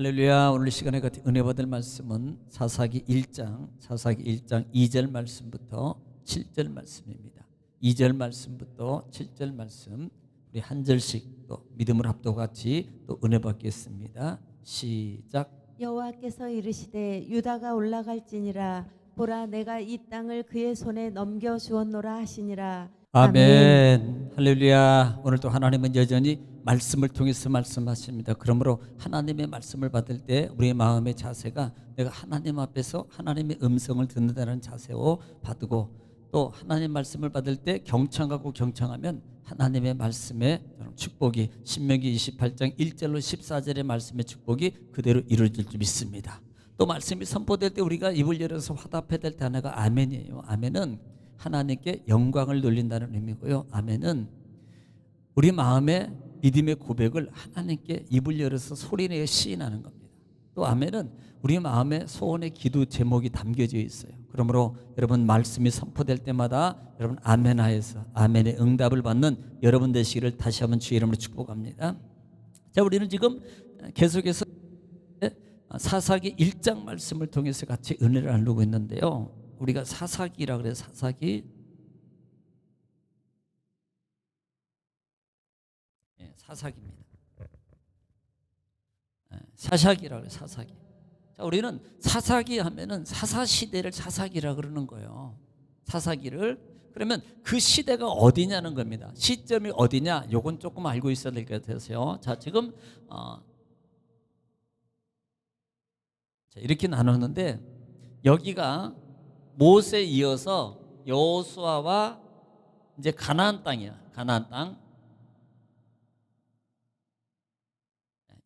할렐루야. 오늘 이 시간에 같이 은혜 받을 말씀은 사사기 1장 2절 말씀부터 7절 말씀입니다. 2절 말씀부터 7절 말씀 우리 한 절씩 또 믿음을 합도 같이 또 은혜 받겠습니다. 시작. 여호와께서 이르시되 유다가 올라갈지니라 보라 내가 이 땅을 그의 손에 넘겨 주었노라 하시니라. 아멘. 할렐루야. 오늘도 하나님은 여전히 말씀을 통해서 말씀하십니다. 그러므로 하나님의 말씀을 받을 때 우리의 마음의 자세가 내가 하나님 앞에서 하나님의 음성을 듣는다는 자세로 받고, 또 하나님 말씀을 받을 때 경청하고 경청하면 하나님의 말씀의 축복이 신명기 28장 1절로 14절의 말씀의 축복이 그대로 이루어질 줄 믿습니다. 또 말씀이 선포될 때 우리가 입을 열어서 화답해야 될 단어가 아멘이에요. 아멘은 하나님께 영광을 돌린다는 의미고요. 아멘은 우리 마음의 믿음의 고백을 하나님께 입을 열어서 소리내어 시인하는 겁니다. 또 아멘은 우리 마음의 소원의 기도 제목이 담겨져 있어요. 그러므로 여러분 말씀이 선포될 때마다 여러분 아멘하여서 아멘의 응답을 받는 여러분 되시기를 다시 한번 주의 이름으로 축복합니다. 자, 우리는 지금 계속해서 사사기 1장 말씀을 통해서 같이 은혜를 나누고 있는데요. 우리가 사사기라 그래요. 사사기입니다. 사사기라 그래요. 사사기. 자, 우리는 사사기 하면은 사사 시대를 사사기라 그러는 거예요. 사사기를. 그러면 그 시대가 어디냐는 겁니다. 시점이 어디냐? 요건 조금 알고 있어야 될 것 같아서요. 자, 지금 자, 이렇게 나눴는데 여기가 모세에 이어서 여호수아와 이제 가나안 땅이야. 가나안 땅.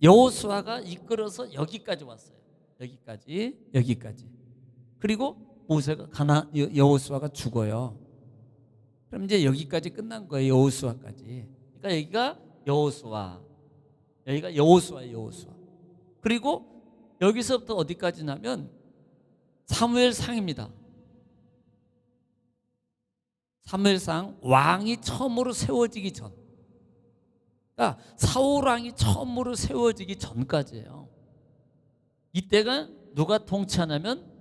여호수아가 이끌어서 여기까지 왔어요. 여기까지. 그리고 모세가 여호수아가 죽어요. 그럼 이제 여기까지 끝난 거예요. 여호수아까지. 그러니까 여기가 여호수아. 여호수아. 그리고 여기서부터 어디까지냐면 사무엘상입니다. 사무엘상 왕이 처음으로 세워지기 전. 그러니까 사울 왕이 처음으로 세워지기 전까지예요. 이때가 누가 통치하냐면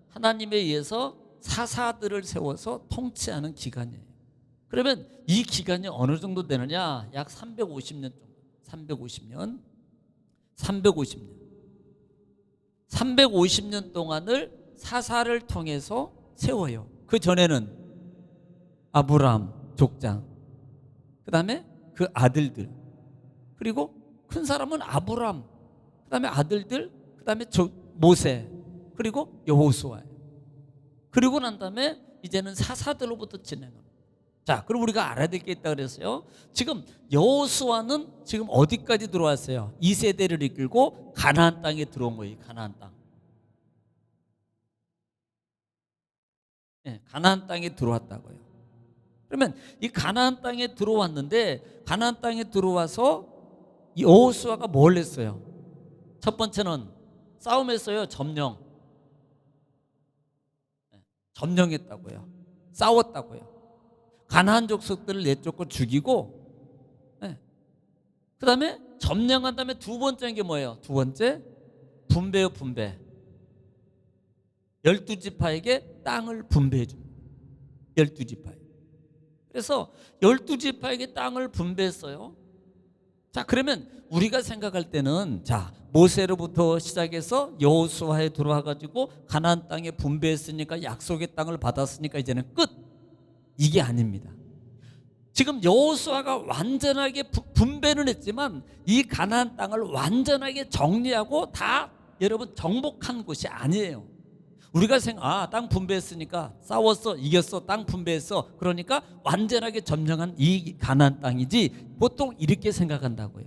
하나님에 의해서 사사들을 세워서 통치하는 기간이에요. 그러면 이 기간이 어느 정도 되느냐? 약 350년 정도. 350년 동안을 사사를 통해서 세워요. 그 전에는 아브라함 족장, 그 다음에 그 아들들, 그리고 큰 사람은 아브라함, 그 다음에 아들들, 그 다음에 모세, 그리고 여호수아. 그리고 난 다음에 이제는 사사들로부터 진행합니다. 자, 그럼 우리가 알아야 될 게 있다 그랬어요. 지금 여호수아는 지금 어디까지 들어왔어요? 2세대를 이끌고 가나안 땅에 들어온 거예요. 가나안 땅. 네, 가나안 땅에 들어왔다고요. 그러면 이 가나안 땅에 들어왔는데 가나안 땅에 들어와서 여호수아가 뭘 했어요? 첫 번째는 싸움했어요. 점령했다고요. 싸웠다고요. 가나안 족속들을 내쫓고 죽이고, 그 다음에 점령한 다음에 두 번째인 게 뭐예요? 두 번째 분배요. 분배. 12지파에게 땅을 분배해 줍니다. 12지파에. 그래서 12지파에게 땅을 분배했어요. 자, 그러면 우리가 생각할 때는 자, 모세로부터 시작해서 여호수아에 들어와 가지고 가나안 땅에 분배했으니까 약속의 땅을 받았으니까 이제는 끝. 이게 아닙니다. 지금 여호수아가 완전하게 분배는 했지만 이 가나안 땅을 완전하게 정리하고 다 여러분 정복한 곳이 아니에요. 우리가 땅 분배했으니까 싸웠어, 이겼어, 땅 분배했어, 그러니까 완전하게 점령한 이 가나안 땅이지, 보통 이렇게 생각한다고요.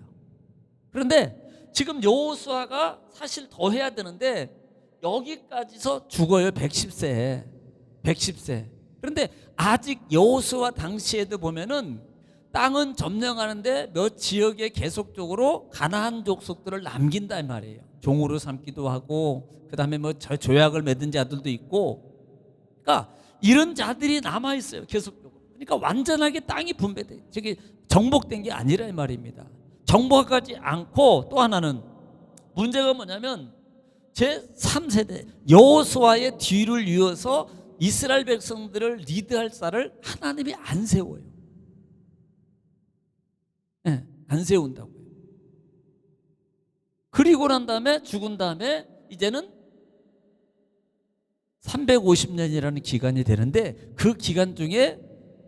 그런데 지금 여호수아가 사실 더 해야 되는데 여기까지서 죽어요. 110세. 그런데 아직 여호수아 당시에도 보면은 땅은 점령하는데 몇 지역에 계속적으로 가나안 족속들을 남긴다 이 말이에요. 종으로 삼기도 하고, 그 다음에 뭐 조약을 맺은 자들도 있고, 그러니까 이런 자들이 남아 있어요. 계속적으로. 그러니까 완전하게 땅이 분배돼. 정복된 게 아니라 이 말입니다. 정복하지 않고 또 하나는 문제가 뭐냐면 제3세대 여호수아의 뒤를 이어서 이스라엘 백성들을 리드할 자를 하나님이 안 세워요. 네, 안 세운다고요. 그리고 난 다음에 죽은 다음에 이제는 350년이라는 기간이 되는데 그 기간 중에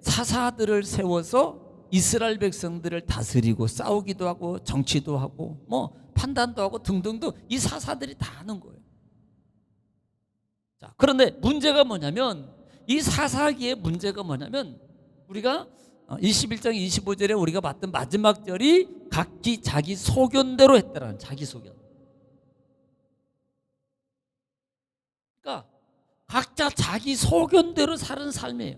사사들을 세워서 이스라엘 백성들을 다스리고 싸우기도 하고 정치도 하고 뭐 판단도 하고 등등등 이 사사들이 다 하는 거예요. 자, 그런데 문제가 뭐냐면 이 사사기의 문제가 뭐냐면 우리가 21장 25절에 우리가 봤던 마지막 절이 각기 자기 소견대로 했다라는 자기 소견. 그러니까 각자 자기 소견대로 사는 삶이에요.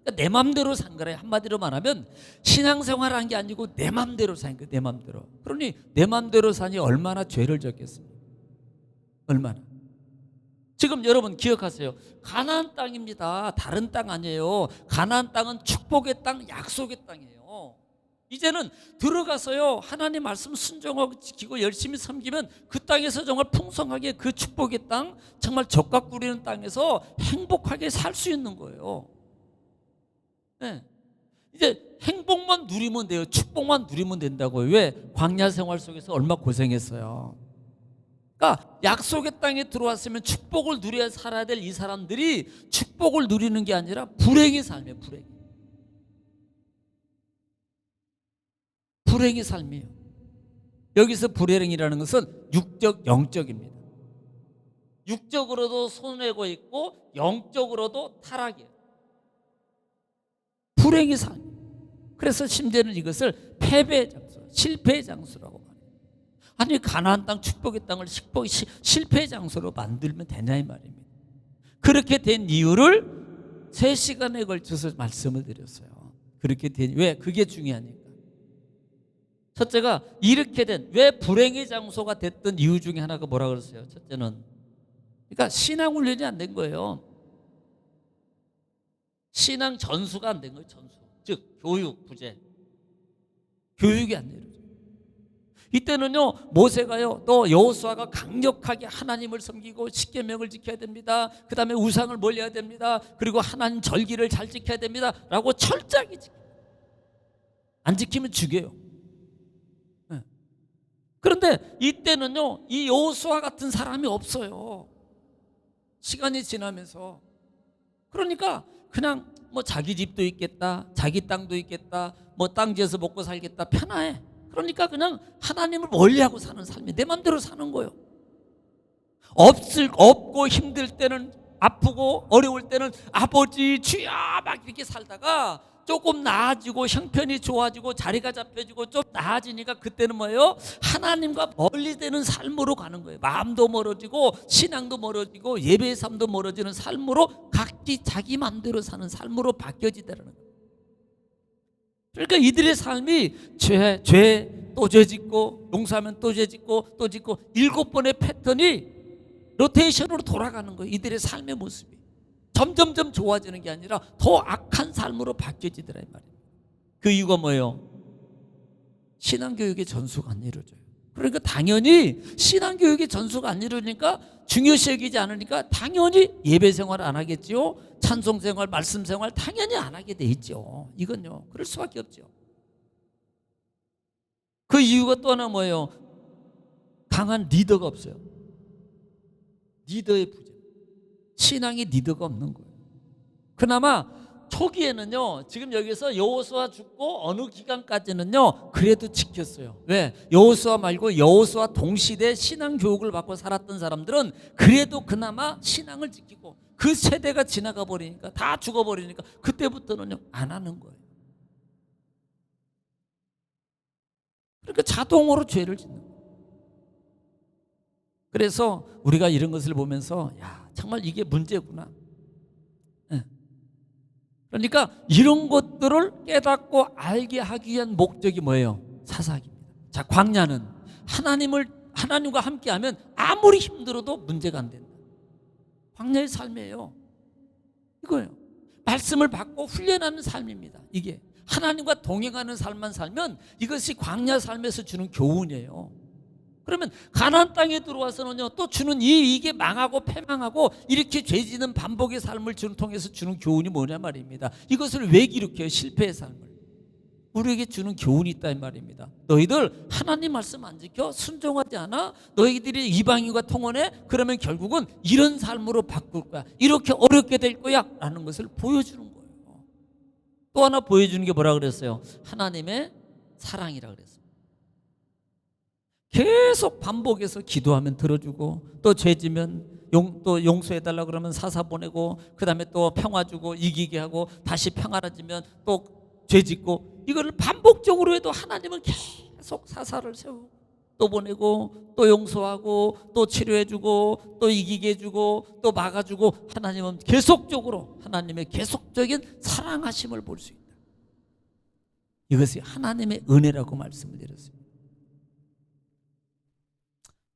그러니까 내 맘대로 산 거래. 한마디로 말하면 신앙생활한 게 아니고 내 맘대로 산 거예요. 내 맘대로. 그러니 내 맘대로 사니 얼마나 죄를 졌겠습니까? 얼마나. 지금 여러분 기억하세요. 가나안 땅입니다. 다른 땅 아니에요. 가나안 땅은 축복의 땅, 약속의 땅이에요. 이제는 들어가서요 하나님 말씀 순종하고 지키고 열심히 섬기면 그 땅에서 정말 풍성하게 그 축복의 땅, 정말 젖과 꿀이는 땅에서 행복하게 살 수 있는 거예요. 네. 이제 행복만 누리면 돼요. 축복만 누리면 된다고요. 왜? 광야 생활 속에서 얼마 고생했어요. 그러니까 약속의 땅에 들어왔으면 축복을 누려야 살아야 될 이 사람들이 축복을 누리는 게 아니라 불행의 삶이에요. 불행의 삶이에요. 여기서 불행이라는 것은 육적, 영적입니다. 육적으로도 손해고 있고 영적으로도 타락이에요. 불행의 삶. 그래서 심지어는 이것을 패배의 장소, 실패의 장소라고 말해요. 아니 가나안 땅 축복의 땅을 실패의 장소로 만들면 되냐 이 말입니다. 그렇게 된 이유를 3시간에 걸쳐서 말씀을 드렸어요. 그렇게 된 왜? 그게 중요하니까. 첫째가 이렇게 된 왜 불행의 장소가 됐던 이유 중에 하나가 뭐라 그랬어요? 첫째는 그러니까 신앙 훈련이 안 된 거예요. 신앙 전수가 안 된 거예요. 전수. 즉 교육 부재. 교육이 안 돼요. 이때는요 모세가요 또 여호수아가 강력하게 하나님을 섬기고 십계명을 지켜야 됩니다. 그 다음에 우상을 멀리해야 됩니다. 그리고 하나님 절기를 잘 지켜야 됩니다 라고 철저하게 지켜요. 안 지키면 죽여요. 네. 그런데 이때는요 이 여호수아 같은 사람이 없어요. 시간이 지나면서. 그러니까 그냥 뭐 자기 집도 있겠다, 자기 땅도 있겠다, 뭐 땅 지어서 먹고 살겠다, 편해. 그러니까 그냥 하나님을 멀리하고 사는 삶이 내 맘대로 사는 거예요. 없고 힘들 때는 아프고 어려울 때는 아버지 주여 막 이렇게 살다가 조금 나아지고 형편이 좋아지고 자리가 잡혀지고 좀 나아지니까 그때는 뭐예요? 하나님과 멀리 되는 삶으로 가는 거예요. 마음도 멀어지고 신앙도 멀어지고 예배의 삶도 멀어지는 삶으로 각기 자기 마음대로 사는 삶으로 바뀌어지더라는 거예요. 그러니까 이들의 삶이 또 죄 짓고 용서하면 또 죄 짓고 또 짓고 7번의 패턴이 로테이션으로 돌아가는 거예요. 이들의 삶의 모습이 점점점 좋아지는 게 아니라 더 악한 삶으로 바뀌어지더라 이 말이에요. 그 이유가 뭐예요? 신앙교육의 전수가 안 이루어져요. 그러니까 당연히 신앙교육의 전수가 안 이루어지니까 중요시 여기지 않으니까 당연히 예배 생활 안 하겠지요. 찬송 생활, 말씀 생활 당연히 안 하게 돼 있죠. 이건요. 그럴 수밖에 없죠. 그 이유가 또 하나 뭐예요? 강한 리더가 없어요. 리더의 부재. 신앙의 리더가 없는 거예요. 그나마 초기에는요, 지금 여기서 여호수아 죽고 어느 기간까지는요, 그래도 지켰어요. 왜? 여호수아 말고 여호수아 동시대 신앙 교육을 받고 살았던 사람들은 그래도 그나마 신앙을 지키고 그 세대가 지나가 버리니까 다 죽어버리니까 그때부터는요, 안 하는 거예요. 그러니까 자동으로 죄를 짓는 거예요. 그래서 우리가 이런 것을 보면서 야, 정말 이게 문제구나. 그러니까 이런 것들을 깨닫고 알게 하기 위한 목적이 뭐예요? 사사기입니다. 자, 광야는 하나님과 함께하면 아무리 힘들어도 문제가 안 된다. 광야의 삶이에요. 이거예요. 말씀을 받고 훈련하는 삶입니다. 이게 하나님과 동행하는 삶만 살면 이것이 광야 삶에서 주는 교훈이에요. 그러면 가나안 땅에 들어와서는요, 또 주는 이게 망하고 패망하고 이렇게 죄짓는 반복의 삶을 통해서 주는 교훈이 뭐냐 말입니다. 이것을 왜 기록해요? 실패의 삶을. 우리에게 주는 교훈이 있다 이 말입니다. 너희들 하나님 말씀 안 지켜? 순종하지 않아? 너희들이 이방인과 통혼해? 그러면 결국은 이런 삶으로 바꿀 거야. 이렇게 어렵게 될 거야 라는 것을 보여주는 거예요. 또 하나 보여주는 게 뭐라 그랬어요? 하나님의 사랑이라 그랬어요. 계속 반복해서 기도하면 들어주고, 또 죄지면 또 용서해달라 그러면 사사 보내고, 그 다음에 또 평화 주고 이기게 하고, 다시 평화라지면 또 죄짓고, 이거를 반복적으로 해도 하나님은 계속 사사를 세우고 또 보내고 또 용서하고 또 치료해주고 또 이기게 해주고 또 막아주고, 하나님은 계속적으로 하나님의 계속적인 사랑하심을 볼 수 있다. 이것이 하나님의 은혜라고 말씀을 드렸습니다.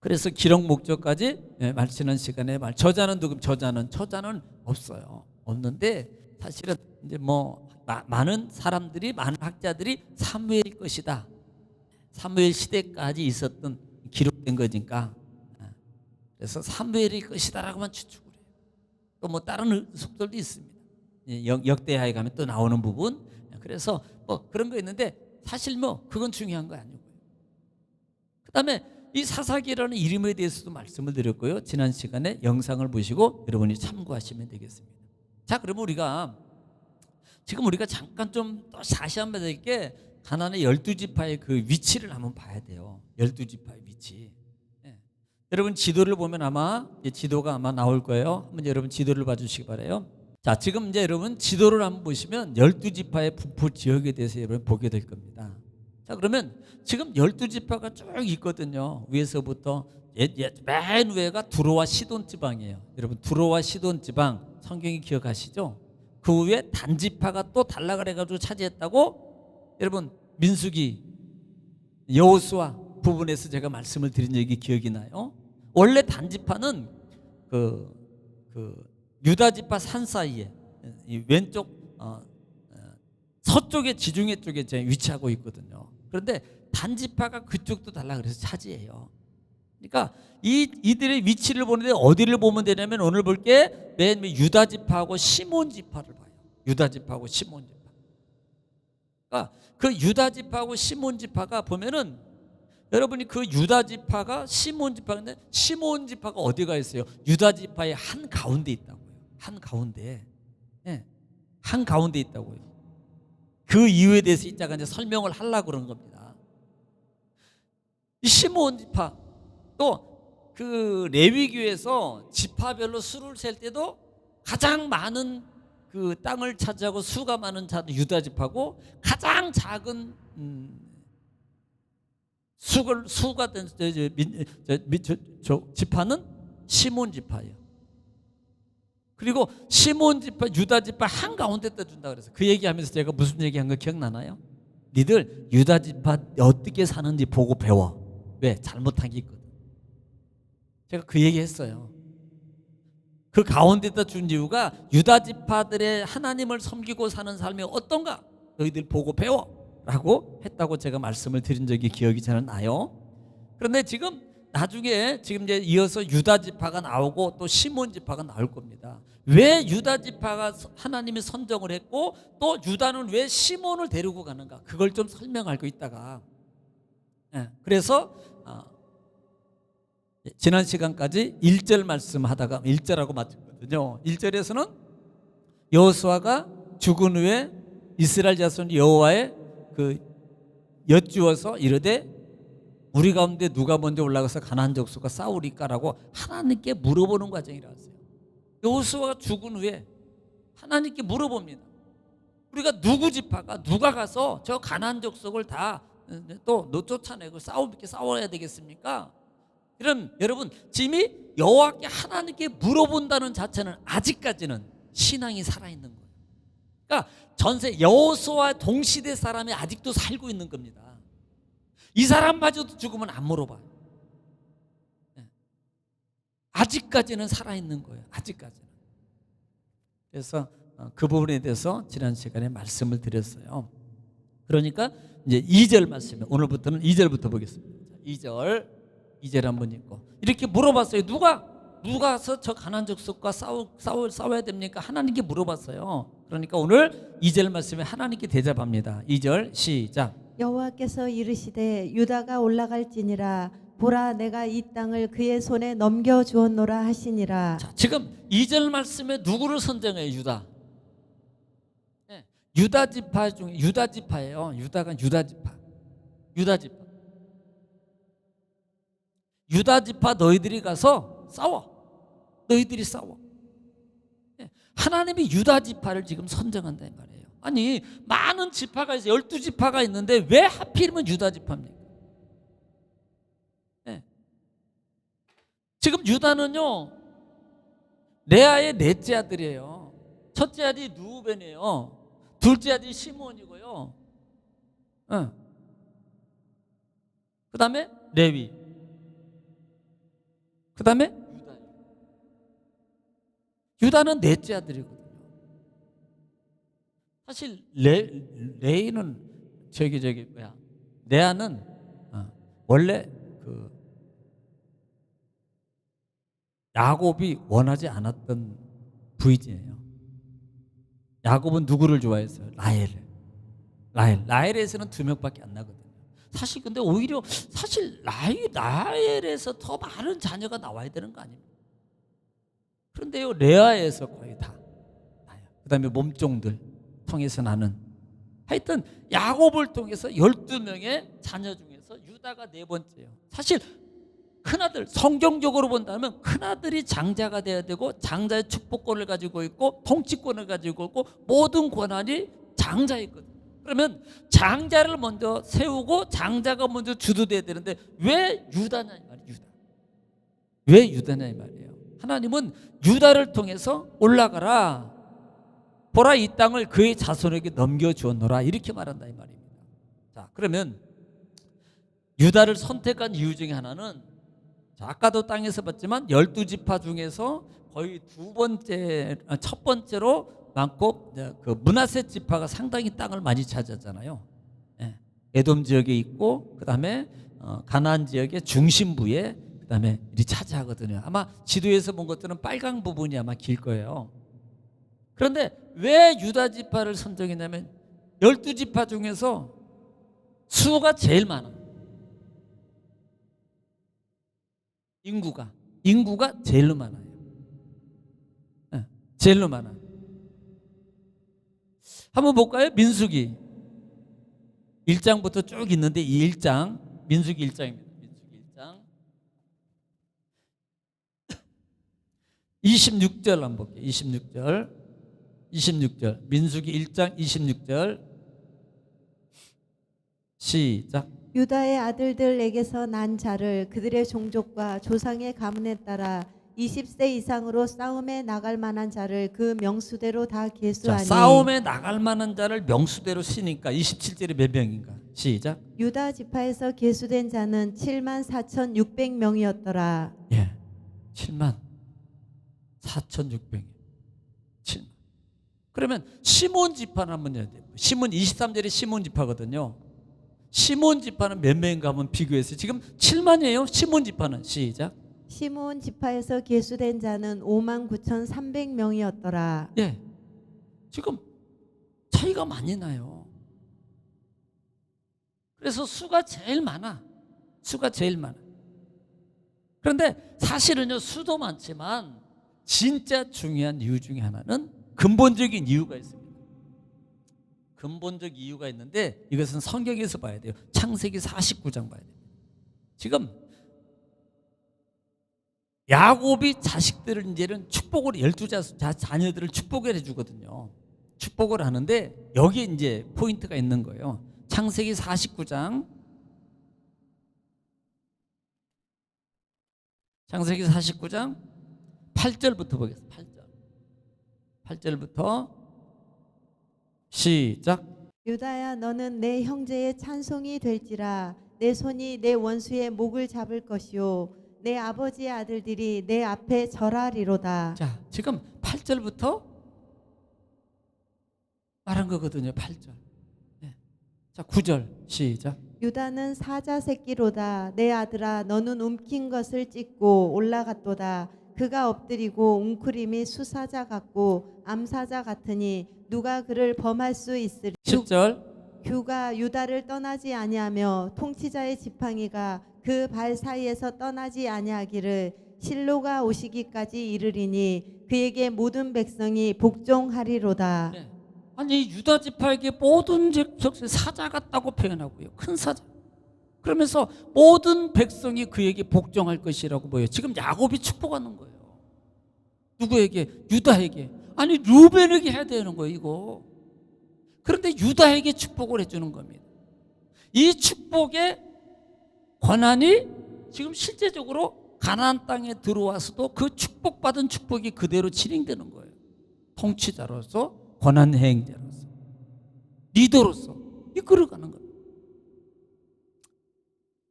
그래서 기록 목적까지 말씀하는 시간에 저자는 누구? 저자는 없어요. 없는데 사실은 이제 많은 사람들이, 많은 학자들이 사무엘 것이다, 사무엘 시대까지 있었던 기록된 거니까, 그래서 사무엘의 것이다라고만 추측을 해요. 또 다른 속설도 있습니다. 역대하에 가면 또 나오는 부분. 그래서 그런 거 있는데 사실 그건 중요한 거 아니고요. 그 다음에 이 사사기라는 이름에 대해서도 말씀을 드렸고요. 지난 시간에 영상을 보시고 여러분이 참고하시면 되겠습니다. 자, 그러면 지금 우리가 잠깐 좀 더 자세한 바에게 가나안의 12지파의 그 위치를 한번 봐야 돼요. 12지파의 위치. 여러분 지도를 보면 아마 지도가 아마 나올 거예요. 한번 여러분 지도를 봐주시기 바라요. 자, 지금 이제 여러분 지도를 한번 보시면 12지파의 분포 지역에 대해서 여러분 보게 될 겁니다. 자, 그러면 지금 12지파가 쭉 있거든요. 위에서부터 맨 위에가 두로와 시돈 지방이에요. 여러분 두로와 시돈 지방 성경이 기억하시죠? 그 위에 단지파가 또 달라고 해가지고 차지했다고 여러분 민수기 여호수아 부분에서 제가 말씀을 드린 적이 기억이 나요. 원래 단지파는 그 유다지파 산 사이에 이 왼쪽 서쪽의 지중해 쪽에 위치하고 있거든요. 그런데 단지파가 그쪽도 달라 그래서 차지해요. 그러니까 이들의 위치를 보는데 어디를 보면 되냐면, 오늘 볼 게 맨 유다지파하고 시몬지파를 봐요. 유다지파하고 시몬지파. 그러니까 그 유다지파하고 시몬지파가 보면은 여러분이 그 유다지파가 시몬지파인데, 시몬지파가 어디가 있어요? 유다지파의 한 가운데 있다고요. 한 가운데. 한 가운데 있다고요. 그 이유에 대해서 이따가 이제 설명을 하려고 그런 겁니다. 이 시몬지파 또 그 레위기에서 지파별로 수를 셀 때도 가장 많은 그 땅을 차지하고 수가 많은 자는 유다지파고, 가장 작은 수가 된 지파는 시몬지파예요. 그리고 시몬지파, 유다지파 한가운데다 준다 그래서 그 얘기하면서 제가 무슨 얘기한 거 기억나나요? 니들 유다지파 어떻게 사는지 보고 배워. 왜? 잘못한 게 있거든. 제가 그 얘기했어요. 그 가운데다 준 이유가 유다지파들의 하나님을 섬기고 사는 삶이 어떤가 너희들 보고 배워 라고 했다고 제가 말씀을 드린 적이 기억이 저는 나요. 그런데 지금 나중에 지금 이제 이어서 유다지파가 나오고 또 시몬지파가 나올 겁니다. 왜 유다지파가 하나님이 선정을 했고 또 유다는 왜 시몬을 데리고 가는가, 그걸 좀 설명할 거 있다가, 그래서 지난 시간까지 1절 말씀하다가 1절하고 맞췄거든요. 1절에서는 여호수아가 죽은 후에 이스라엘 자손 여호와의 그 여쭈어서 이르되 우리 가운데 누가 먼저 올라가서 가나안 족속과 싸우리까라고 하나님께 물어보는 과정이라고 했어요. 여호수아가 죽은 후에 하나님께 물어봅니다. 우리가 누구 지파가 누가 가서 저 가나안 족속을 다 또 쫓아내고 싸워야 되겠습니까? 그럼 여러분 지금 여호와께 하나님께 물어본다는 자체는 아직까지는 신앙이 살아있는 거예요. 그러니까 전세 여호수아와 동시대 사람이 아직도 살고 있는 겁니다. 이 사람마저도 죽으면 안 물어봐요. 아직까지는 살아있는 거예요. 아직까지는. 그래서 그 부분에 대해서 지난 시간에 말씀을 드렸어요. 그러니까 이제 2절 말씀이에요. 오늘부터는 2절부터 보겠습니다. 2절 2절 한번 읽고 이렇게 물어봤어요. 누가 가서 저 가나안 족속과 싸워야 됩니까? 하나님께 물어봤어요. 그러니까 오늘 2절 말씀에 하나님께 대답합니다. 2절 시작. 여호와께서 이르시되 유다가 올라갈지니라 보라 내가 이 땅을 그의 손에 넘겨 주었노라 하시니라. 자, 지금 2절 말씀에 누구를 선정해요? 유다. 네, 유다 지파 중에 유다 지파예요. 유다가 유다 지파. 유다 지파. 유다 지파 너희들이 가서 싸워. 너희들이 싸워. 네, 하나님이 유다 지파를 지금 선정한다는 말이에요. 아니 많은 지파가 있어요. 12지파가 있는데 왜 하필이면 유다 지파입니까? 네. 지금 유다는요 레아의 넷째 아들이에요. 첫째 아들이 누우벤이에요. 둘째 아들이 시므온이고요. 그 다음에 레위, 그 다음에 유다. 유다는 넷째 아들이거든요. 사실 레이는 저기 뭐야 레아는 원래 그 야곱이 원하지 않았던 부인이에요. 야곱은 누구를 좋아했어요? 라헬에서는 2명밖에 안 나거든요. 사실 근데 오히려 사실 라헬에서 더 많은 자녀가 나와야 되는 거 아닙니까? 그런데요 레아에서 거의 다 나요. 그 다음에 몸종들 통해서 나는 하여튼 야곱을 통해서 12명의 자녀 중에서 유다가 4번째예요. 사실 큰아들 성경적으로 본다면 큰아들이 장자가 돼야 되고 장자의 축복권을 가지고 있고 통치권을 가지고 있고 모든 권한이 장자에 있거든요. 그러면 장자를 먼저 세우고 장자가 먼저 주도돼야 되는데 왜 유다냐 이 말이에요. 왜 유다냐 이 말이에요. 하나님은 유다를 통해서 올라가라 보라 이 땅을 그의 자손에게 넘겨주었노라 이렇게 말한다 이 말입니다. 자 그러면 유다를 선택한 이유 중에 하나는 자, 아까도 땅에서 봤지만 12지파 중에서 거의 첫 번째로 많고 그 므낫세 지파가 상당히 땅을 많이 차지하잖아요. 예, 에돔 지역에 있고 그 다음에 가나안 지역의 중심부에 그 다음에 이리 차지하거든요. 아마 지도에서 본 것들은 빨간 부분이 아마 길 거예요. 그런데 왜 유다 지파를 선정했냐면 12지파 중에서 수가 제일 많아요. 인구가 제일로 많아요. 네, 제일로 많아요. 한번 볼까요? 민수기 1장부터 쭉 있는데 이 1장 민수기 1장입니다. 민수기 1장 26절 한번 볼게요. 26절 민수기 1장 26절 시작. 유다의 아들들에게서 난 자를 그들의 종족과 조상의 가문에 따라 20세 이상으로 싸움에 나갈 만한 자를 그 명수대로 다 자, 계수하니. 싸움에 나갈 만한 자를 명수대로 쓰니까 27절이 몇 명인가? 시작. 유다 지파에서 계수된 자는 74,600명이었더라. 예, 74,600명. 7만. 그러면 시몬 지파는 한번 해야 돼요. 시몬 23절이 시몬 지파거든요. 시몬 지파는 몇 명인가 한번 비교했어요. 지금 7만이에요. 시몬 지파는 시작. 시므온 지파에서 계수된 자는 59,300명이었더라. 예, 지금 차이가 많이 나요. 그래서 수가 제일 많아. 그런데 사실은요 수도 많지만 진짜 중요한 이유 중에 하나는 근본적인 이유가 있습니다. 근본적 이유가 있는데 이것은 성경에서 봐야 돼요. 창세기 49장 봐야 돼요. 지금 야곱이 자식들을 이제는 축복을 12자녀들을 축복을 해주거든요. 축복을 하는데 여기에 이제 포인트가 있는 거예요. 창세기 49장 창세기 49장 8절부터 보겠습니다. 8절부터 시작. 유다야 너는 내 형제의 찬송이 될지라. 내 손이 내 원수의 목을 잡을 것이요 내 아버지의 아들들이 내 앞에 절하리로다. 자, 지금 8절부터 말한 거거든요. 8절. 네. 자, 9절 시작. 유다는 사자 새끼로다. 내 아들아 너는 움킨 것을 찢고 올라갔도다. 그가 엎드리고 웅크림이 수사자 같고 암사자 같으니 누가 그를 범할 수 있으리. 10절. 규가 유다를 떠나지 아니하며 통치자의 지팡이가 그 발 사이에서 떠나지 아니하기를 실로가 오시기까지 이르리니 그에게 모든 백성이 복종하리로다. 네. 아니 유다 지파에게 모든 적세 사자 같다고 표현하고요. 큰 사자. 그러면서 모든 백성이 그에게 복종할 것이라고 보여요. 지금 야곱이 축복하는 거예요. 누구에게? 유다에게. 아니 루벤에게 해야 되는 거예요 이거. 그런데 유다에게 축복을 해주는 겁니다. 이 축복의 권한이 지금 실제적으로 가나안 땅에 들어와서도 그 축복받은 축복이 그대로 진행되는 거예요. 통치자로서, 권한 행자로서, 리더로서 이끌어가는 거예요.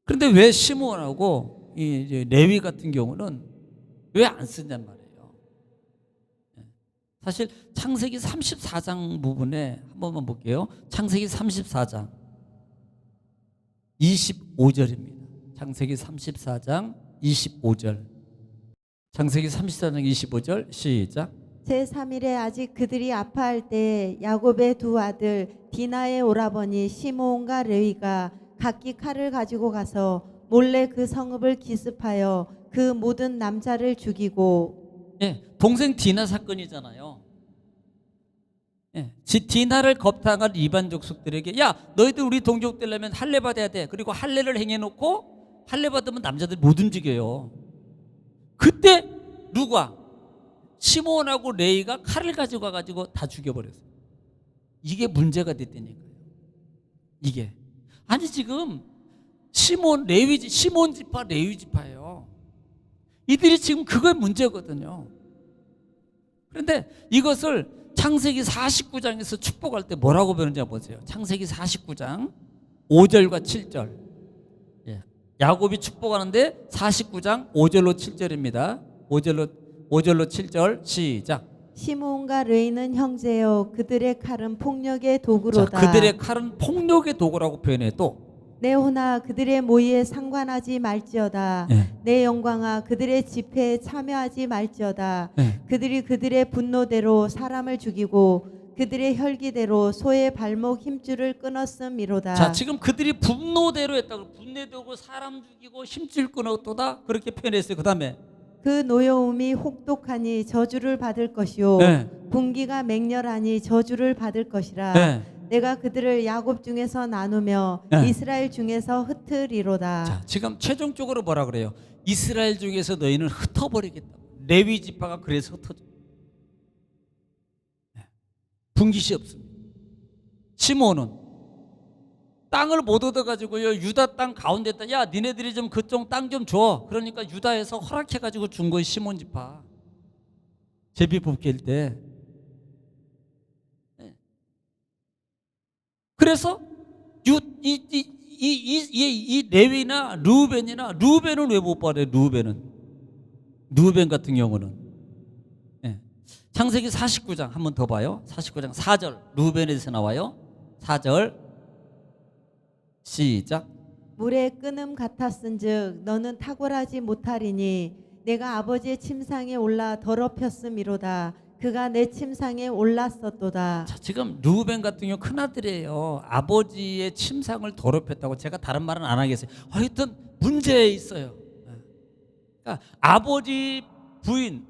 그런데 왜 시므온하고 이 레위 같은 경우는 왜 안 쓰냔 말이에요. 사실 창세기 34장 부분에 한 번만 볼게요. 창세기 34장 25절입니다. 창세기 34장 25절. 창세기 34장 25절 시작. 제3일에 아직 그들이 아파할 때 야곱의 두 아들 디나의 오라버니 시므온과 레위가 각기 칼을 가지고 가서 몰래 그 성읍을 기습하여 그 모든 남자를 죽이고. 예, 동생 디나 사건이잖아요. 예, 디나를 겁탈한 이방 족속들에게 야 너희들 우리 동족 되려면 할례 받아야 돼. 그리고 할례를 행해놓고 할례 받으면 남자들 못 움직여요. 그때 누가? 시므온하고 레위가 칼을 가지고 가가지고 다 죽여버렸어요. 이게 문제가 됐다니까요. 이게 아니 지금 시몬 지파 레위 지파예요. 이들이 지금 그게 문제거든요. 그런데 이것을 창세기 49장에서 축복할 때 뭐라고 배우는지 보세요. 창세기 49장 5절과 7절. 예. 야곱이 축복하는데 49장 5절로 7절입니다. 5절로 7절 시작. 시므온과 레위는 형제요 그들의 칼은 폭력의 도구로다. 자, 그들의 칼은 폭력의 도구라고 표현해. 또 내 호나 그들의 모의에 상관하지 말지어다. 예. 내 영광아 그들의 집회에 참여하지 말지어다. 예. 그들이 그들의 분노대로 사람을 죽이고 그들의 혈기대로 소의 발목 힘줄을 끊었음이로다. 자, 지금 그들이 분노대로 했다고. 분노대로 사람 죽이고 힘줄 끊었도다 그렇게 표현했어요. 그 다음에 그 노여움이 혹독하니 저주를 받을 것이요 네. 분기가 맹렬하니 저주를 받을 것이라. 네. 내가 그들을 야곱 중에서 나누며 네. 이스라엘 중에서 흩으리로다. 자, 지금 최종적으로 뭐라 그래요? 이스라엘 중에서 너희는 흩어버리겠다. 레위 지파가 그래서 흩어져. 네. 분깃이 없습니다. 시므온은 땅을 못 얻어가지고요 유다 땅 가운데다 야 니네들이 좀 그쪽 땅 좀 줘. 그러니까 유다에서 허락해가지고 준 거예요. 시므온 지파 제비 뽑기일 때. 네. 그래서 이 레위나 루벤은 왜 못 받아요? 루벤 같은 경우는 네. 창세기 49장 한 번 더 봐요. 49장 4절 루벤에서 나와요. 4절 시작. 물의 끄ным 같았은즉 너는 탁월하지 못하리니 내가 아버지의 침상에 올라 더럽혔음이로다. 그가 내 침상에 올랐었도다. 자, 지금 루벤 같은 경우 큰아들이에요. 아버지의 침상을 더럽혔다고. 제가 다른 말은 안 하겠어요. 하여튼 문제 있어요. 그러니까 아버지 부인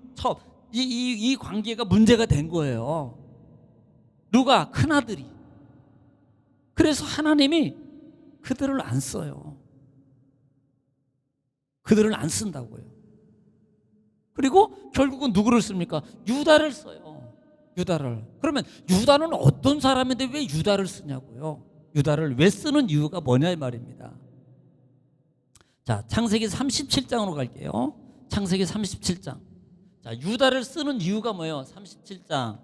이 관계가 문제가 된 거예요. 누가? 큰아들이. 그래서 하나님이 그들을 안 써요. 그들을 안 쓴다고요. 그리고 결국은 누구를 씁니까? 유다를 써요. 유다를. 그러면 유다는 어떤 사람인데 왜 유다를 쓰냐고요. 유다를 왜 쓰는 이유가 뭐냐 이 말입니다. 자, 창세기 37장으로 갈게요. 창세기 37장. 자, 유다를 쓰는 이유가 뭐예요? 37장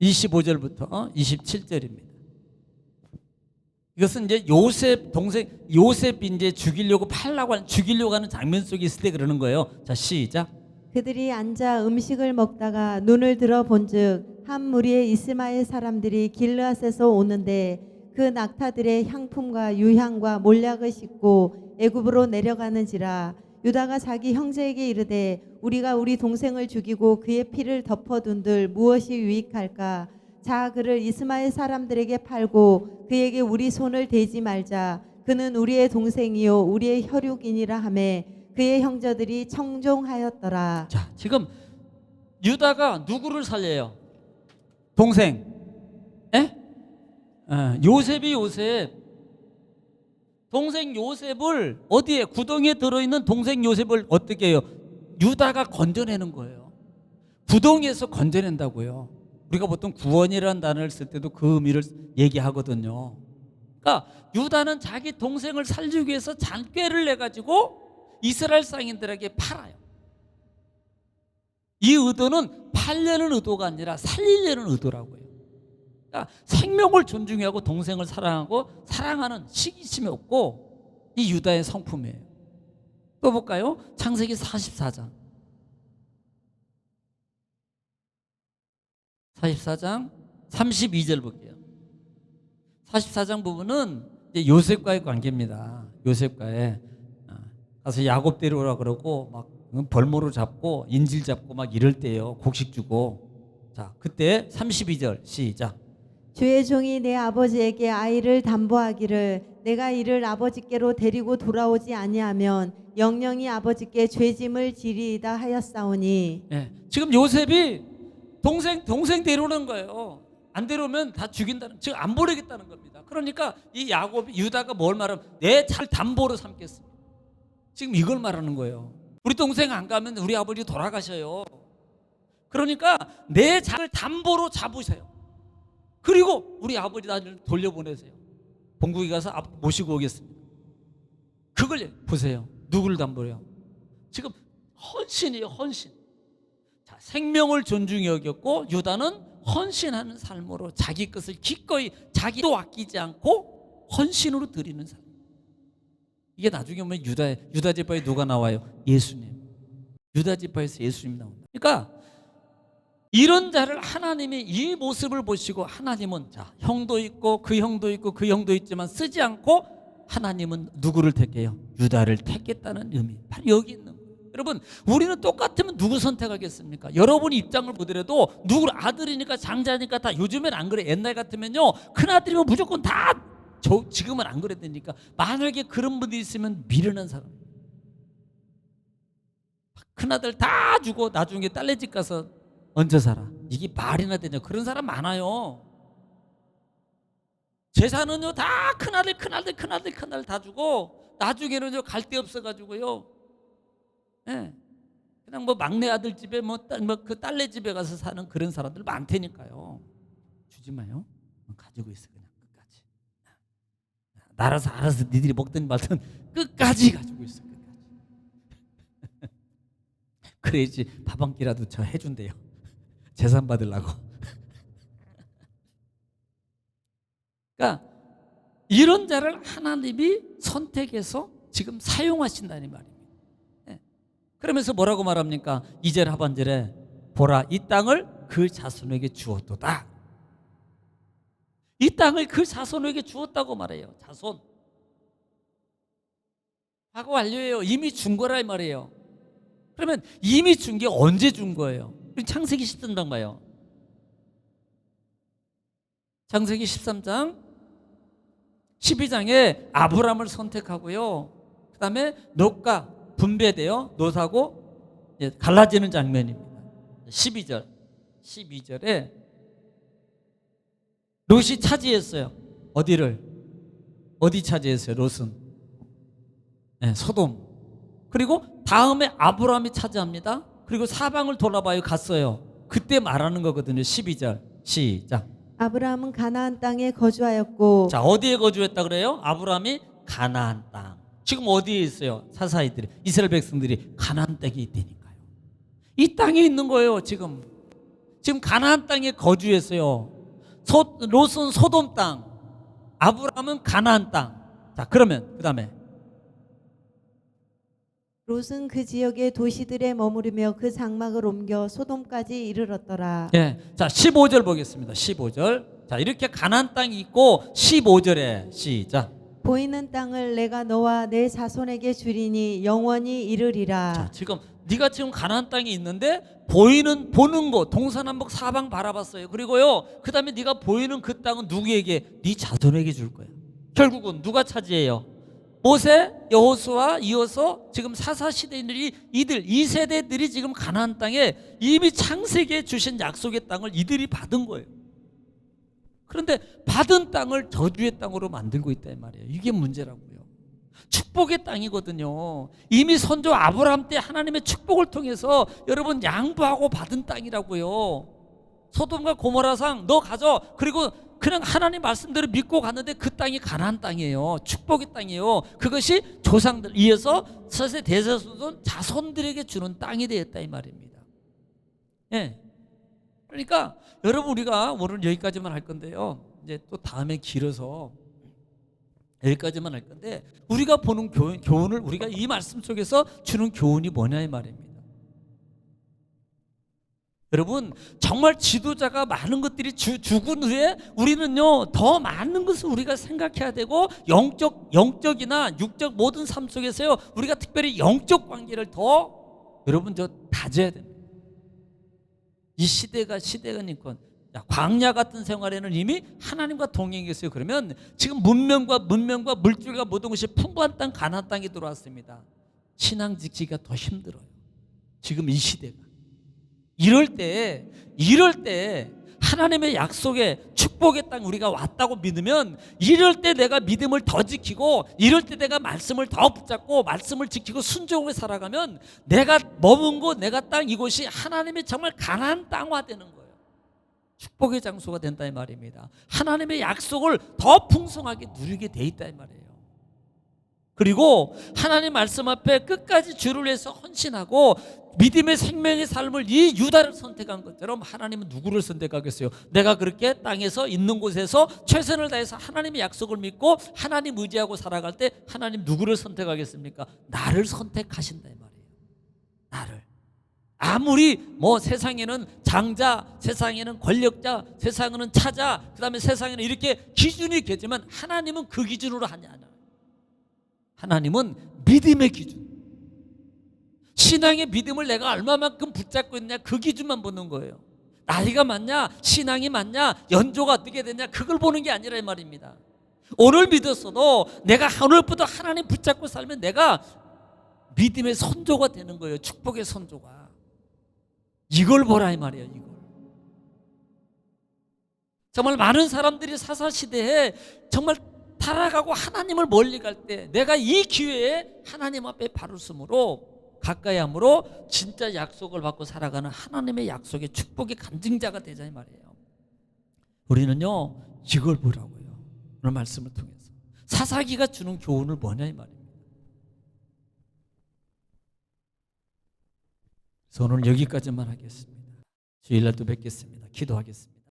25절부터 27절입니다. 이것은 이제 요셉 동생 요셉이 이제 죽이려고 하는 장면 속에 있을 때 그러는 거예요. 자, 시작. 그들이 앉아 음식을 먹다가 눈을 들어 본즉 한 무리의 이스마엘 사람들이 길르앗에서 오는데 그 낙타들의 향품과 유향과 몰약을 싣고 애굽으로 내려가는지라. 유다가 자기 형제에게 이르되 우리가 우리 동생을 죽이고 그의 피를 덮어둔들 무엇이 유익할까? 자, 그를 이스마엘 사람들에게 팔고 그에게 우리 손을 대지 말자. 그는 우리의 동생이요 우리의 혈육이니라 하매 그의 형제들이 청종하였더라. 자, 지금 유다가 누구를 살려요? 동생. 예? 요셉이 요셉. 동생 요셉을 어디에 구덩이에 들어있는 동생 요셉을 어떻게 해요? 유다가 건져내는 거예요. 구덩이에서 건져낸다고요. 우리가 보통 구원이라는 단어를 쓸 때도 그 의미를 얘기하거든요. 그러니까 유다는 자기 동생을 살리기 위해서 잔꾀를 내가지고 이스라엘 상인들에게 팔아요. 이 의도는 팔려는 의도가 아니라 살리려는 의도라고요. 그러니까 생명을 존중하고 동생을 사랑하고 사랑하는 시기심이 없고 이 유다의 성품이에요. 또 볼까요? 창세기 44장 32절 볼게요. 44장 부분은 이제 요셉과의 관계입니다. 요셉과의 가서 야곱 데려오라 그러고 막 벌모로 잡고 인질 잡고 막 이럴 때요. 곡식 주고. 자, 그때 32절 시작. 주의 종이 내 아버지에게 아이를 담보하기를 내가 이를 아버지께로 데리고 돌아오지 아니하면 영영이 아버지께 죄짐을 지리이다 하였사오니. 예, 지금 요셉이 동생 데려오는 거예요. 안 데려오면 다 죽인다는, 즉 안 보내겠다는 겁니다. 그러니까 이 야곱이 유다가 뭘 말하면 내 잘 담보로 삼겠습니다. 지금 이걸 말하는 거예요. 우리 동생 안 가면 우리 아버지 돌아가셔요. 그러니까 내 자를 담보로 잡으세요. 그리고 우리 아버지 나를 돌려보내세요. 본국에 가서 모시고 오겠습니다. 그걸 보세요. 누구를 담보로요? 지금 헌신이에요. 헌신. 자, 생명을 존중히 여겼고 유다는 헌신하는 삶으로 자기 것을 기꺼이 자기도 아끼지 않고 헌신으로 드리는 삶. 이게 나중에 보면 유다 지파에 누가 나와요? 예수님. 유다 지파에서 예수님 나온다. 그러니까 이런 자를 하나님이 이 모습을 보시고 하나님은 자, 형도 있고 그 형도 있고 그 형도 있지만 쓰지 않고 하나님은 누구를 택해요? 유다를 택했다는 의미. 바로 여기 있는 거예요. 여러분, 우리는 똑같으면 누구 선택하겠습니까? 여러분 입장을 보더라도 누구 아들이니까 장자니까 다 요즘엔 안 그래. 옛날 같으면요 큰아들이면 무조건 다 지금은 안 그랬다니까. 만약에 그런 분이 있으면 미련한 사람. 큰아들 다 주고 나중에 딸네 집 가서 얹어 살아. 이게 말이나 되냐. 그런 사람 많아요. 재산은요 다 큰아들 다 주고 나중에는요 갈 데 없어가지고요. 예. 그냥 뭐 막내 아들 집에 그 딸네 집에 가서 사는 그런 사람들 많다니까요. 주지 마요. 가지고 있어 그냥 끝까지. 알아서 니들이 먹든 말든 끝까지 가지고 있어. 끝까지. 그래야지 밥 한 끼라도 저 해준대요. 재산 받으려고. 그러니까 이런 자를 하나님이 선택해서 지금 사용하신다는 말입니다. 네. 그러면서 뭐라고 말합니까? 2절 하반절에 보라 이 땅을 그 자손에게 주었도다. 이 땅을 그 자손에게 주었다고 말해요. 자손. 하고 완료예요. 이미 준 거라 이 말이에요. 그러면 이미 준 게 언제 준 거예요? 창세기 13장 봐요. 창세기 13장 12장에 아브람을 선택하고요. 그 다음에 롯과 분배되어 롯하고 갈라지는 장면입니다. 12절에 롯이 차지했어요. 어디 차지했어요? 롯은 소돔. 그리고 다음에 아브람이 차지합니다. 그리고 사방을 돌아봐요. 갔어요. 그때 말하는 거거든요. 12절 시작. 아브라함은 가나안 땅에 거주하였고. 자, 어디에 거주했다 그래요? 아브라함이 가나안 땅. 지금 어디에 있어요? 사사이들이, 이스라엘 백성들이 가나안 땅에 있다니까요. 이 땅에 있는 거예요. 지금 가나안 땅에 거주했어요. 롯은 소돔 땅, 아브라함은 가나안 땅. 자, 그러면 그 다음에 롯은 그 지역의 도시들에 머무르며 그 장막을 옮겨 소돔까지 이르렀더라. 자, 15절 보겠습니다. 15절. 자, 이렇게 가나안 땅이 있고 15절에 시작. 보이는 땅을 내가 너와 내 자손에게 주리니 영원히 이르리라. 자, 지금 네가 지금 가나안 땅에 있는데 보는 거 동서남북 사방 바라봤어요. 그리고요, 그다음에 네가 보이는 그 땅은 누구에게? 네 자손에게 줄 거야. 결국은 누가 차지해요? 모세, 여호수아 이어서 지금 사사 시대인들이 이들 2세대들이 지금 가나안 땅에 이미 창세기에 주신 약속의 땅을 이들이 받은 거예요. 그런데 받은 땅을 저주의 땅으로 만들고 있다 이 말이에요. 이게 문제라고요. 축복의 땅이거든요. 이미 선조 아브라함 때 하나님의 축복을 통해서 여러분 양보하고 받은 땅이라고요. 소돔과 고모라상 너 가져. 그리고 그냥 하나님 말씀대로 믿고 갔는데 그 땅이 가나안 땅이에요. 축복의 땅이에요. 그것이 조상들 이어서 서세 대제사장 자손들에게 주는 땅이 되었다 이 말입니다. 예. 그러니까 여러분, 우리가 오늘 여기까지만 할 건데요. 이제 또 다음에 길어서 여기까지만 할 건데, 우리가 보는 교훈을 우리가 이 말씀 속에서 주는 교훈이 뭐냐 이 말입니다. 여러분, 정말 지도자가 많은 것들이 죽은 후에 우리는요 더 많은 것을 우리가 생각해야 되고, 영적이나 육적 모든 삶 속에서요 우리가 특별히 영적 관계를 더 여러분 다져야 됩니다. 이 시대가니까 광야 같은 생활에는 이미 하나님과 동행했어요. 그러면 지금 문명과 물질과 모든 것이 풍부한 땅 가나안 땅에 들어왔습니다. 신앙 지키기가 더 힘들어요. 지금 이 시대가. 이럴 때 하나님의 약속의 축복의 땅 우리가 왔다고 믿으면, 이럴 때 내가 믿음을 더 지키고, 이럴 때 내가 말씀을 더 붙잡고 말씀을 지키고 순종하게 살아가면 내가 머문 곳, 내가 땅 이곳이 하나님의 정말 가나안 땅화 되는 거예요. 축복의 장소가 된다 이 말입니다. 하나님의 약속을 더 풍성하게 누리게 돼 있다 이 말이에요. 그리고 하나님 말씀 앞에 끝까지 주를 위해서 헌신하고 믿음의 생명의 삶을 이 유다를 선택한 것처럼 하나님은 누구를 선택하겠어요? 내가 그렇게 땅에서 있는 곳에서 최선을 다해서 하나님의 약속을 믿고 하나님 의지하고 살아갈 때 하나님 누구를 선택하겠습니까? 나를 선택하신다 이 말이에요. 나를. 아무리 세상에는 장자, 세상에는 권력자, 세상에는 차자, 그 다음에 세상에는 이렇게 기준이 있겠지만 하나님은 그 기준으로 하냐? 하나님은 믿음의 기준. 신앙의 믿음을 내가 얼마만큼 붙잡고 있느냐, 그 기준만 보는 거예요. 나이가 많냐, 신앙이 많냐, 연조가 어떻게 되냐, 그걸 보는 게 아니라 이 말입니다. 오늘 믿었어도 내가 오늘부터 하나님 붙잡고 살면 내가 믿음의 선조가 되는 거예요. 축복의 선조가. 이걸 보라 이 말이에요. 이걸. 정말 많은 사람들이 사사시대에 정말 타락하고 하나님을 멀리 갈 때 내가 이 기회에 하나님 앞에 바로 서므로 가까이 함으로 진짜 약속을 받고 살아가는 하나님의 약속의 축복의 간증자가 되자 이 말이에요. 우리는요 이걸 보라고요. 오늘 말씀을 통해서 사사기가 주는 교훈을 뭐냐 이 말입니다. 그래서 오늘 여기까지만 하겠습니다. 주일날 또 뵙겠습니다. 기도하겠습니다.